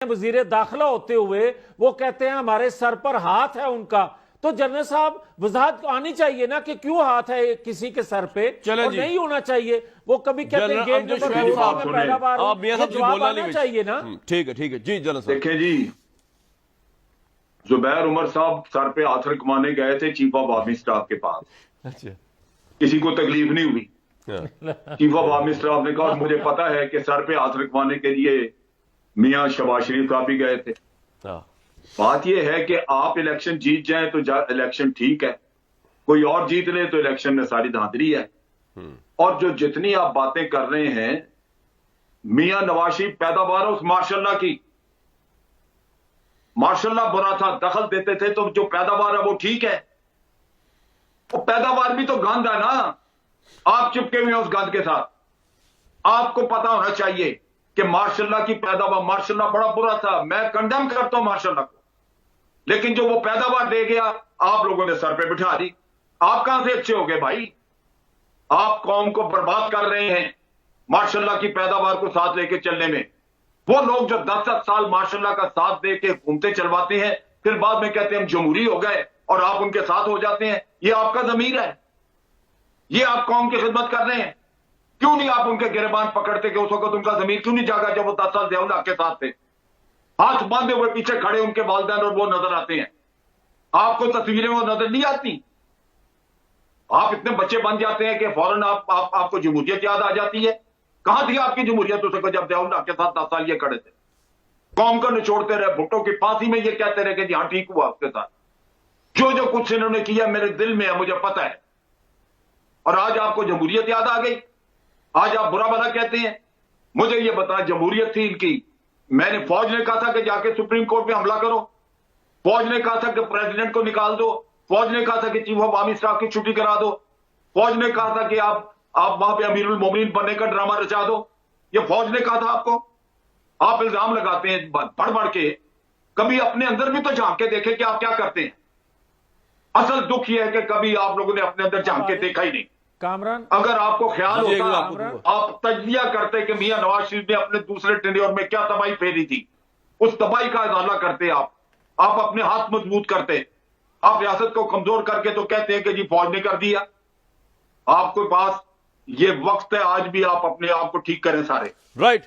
وزیر داخلہ ہوتے ہوئے وہ کہتے ہیں ہمارے سر پر ہاتھ ہے ان کا، تو جنرل صاحب وضاحت آنی چاہیے نا کہ کیوں ہاتھ ہے کسی کے سر پہ اور نہیں ہونا چاہیے. وہ کبھی کہتے ہیں گیٹ نمبر 2 میں پہلا بار جواب آنا چاہیے نا. ٹھیک ہے جی جنرل صاحب. دیکھیں جی، زبیر عمر صاحب سر پہ ہاتھ رکھوانے گئے تھے چیف آف آرمی اسٹاف کے پاس. کسی کو تکلیف نہیں ہوئی. چیف آف آرمی اسٹاف نے کہا مجھے پتا ہے کہ سر پہ ہاتھ رکھوانے کے لیے میاں شہباز شریف صاحب بھی گئے تھے. بات یہ ہے کہ آپ الیکشن جیت جائیں تو الیکشن ٹھیک ہے، کوئی اور جیت لے تو الیکشن میں ساری دھاندلی ہے. اور جو جتنی آپ باتیں کر رہے ہیں، میاں نواز شریف پیداوار اس ماشاء اللہ کی، ماشاء اللہ برا تھا، دخل دیتے تھے، تو جو پیداوار ہے وہ ٹھیک ہے. وہ پیداوار بھی تو گند ہے نا، آپ چپکے ہوئے ہیں اس گند کے ساتھ. آپ کو پتا ہونا چاہیے کہ ماشاء اللہ کی پیداوار، ماشاء اللہ بڑا برا تھا، میں کنڈم کرتا ہوں ماشاء اللہ کو، لیکن جو وہ پیداوار دے گیا آپ لوگوں نے سر پہ بٹھا دی. آپ کہاں سے اچھے ہو گئے بھائی؟ آپ قوم کو برباد کر رہے ہیں ماشاء اللہ کی پیداوار کو ساتھ لے کے چلنے میں. وہ لوگ جو 10 سال ماشاء اللہ کا ساتھ دے کے حکومتیں چلواتے ہیں، پھر بعد میں کہتے ہیں ہم جمہوری ہو گئے اور آپ ان کے ساتھ ہو جاتے ہیں. یہ آپ کا ضمیر ہے؟ یہ آپ قوم کی خدمت کر رہے ہیں؟ کیوں نہیں آپ ان کے گریبان پکڑتے کہ اس وقت ان کا ضمیر کیوں نہیں جاگا جب وہ 10 سال ضیاء الحق کے ساتھ تھے؟ ہاتھ باندھے ہوئے پیچھے کھڑے ان کے والدین اور وہ نظر آتے ہیں. آپ کو تصویریں وہ نظر نہیں آتی؟ آپ اتنے بچے بن جاتے ہیں کہ فوراً آپ کو جمہوریت یاد آ جاتی ہے. کہاں تھی آپ کی جمہوریت اس وقت جب ضیاء الحق کے ساتھ 10 سال یہ کھڑے تھے؟ قوم کو نچوڑتے رہے، بھٹو کی پھانسی میں یہ کہتے رہے کہ جی ہاں ٹھیک ہوا آپ کے ساتھ. جو کچھ انہوں نے کیا میرے دل میں ہے، مجھے پتا ہے. اور آج آپ کو جمہوریت یاد آ گئی، آج آپ برا بھلا کہتے ہیں. مجھے یہ بتا، جمہوریت تھی ان کی، میں نے فوج نے کہا تھا کہ جا کے سپریم کورٹ پہ حملہ کرو، فوج نے کہا تھا کہ پریزیڈنٹ کو نکال دو، فوج نے کہا تھا کہ چیف آف آرمی اسٹاف کی چھٹی کرا دو، فوج نے کہا تھا کہ آپ وہاں پہ امیر المومنین بننے کا ڈرامہ رچا دو. یہ فوج نے کہا تھا آپ کو. آپ الزام لگاتے ہیں بڑھ بڑھ کے. کبھی اپنے اندر بھی تو جھانک کے دیکھیں کہ آپ کیا کرتے ہیں. اصل دکھ یہ ہے کہ کبھی آپ لوگوں نے اپنے اندر جھانک کے دیکھا ہی نہیں. کامران، اگر آپ کو خیال ہوتا، آپ تجزیہ کرتے کہ میاں نواز شریف نے اپنے دوسرے ٹینیور میں کیا تباہی پھیری تھی، اس تباہی کا ازالہ کرتے. آپ اپنے ہاتھ مضبوط کرتے. آپ ریاست کو کمزور کر کے تو کہتے ہیں کہ جی فوج نے کر دیا. آپ کے پاس یہ وقت ہے، آج بھی آپ اپنے آپ کو ٹھیک کریں سارے. رائٹ.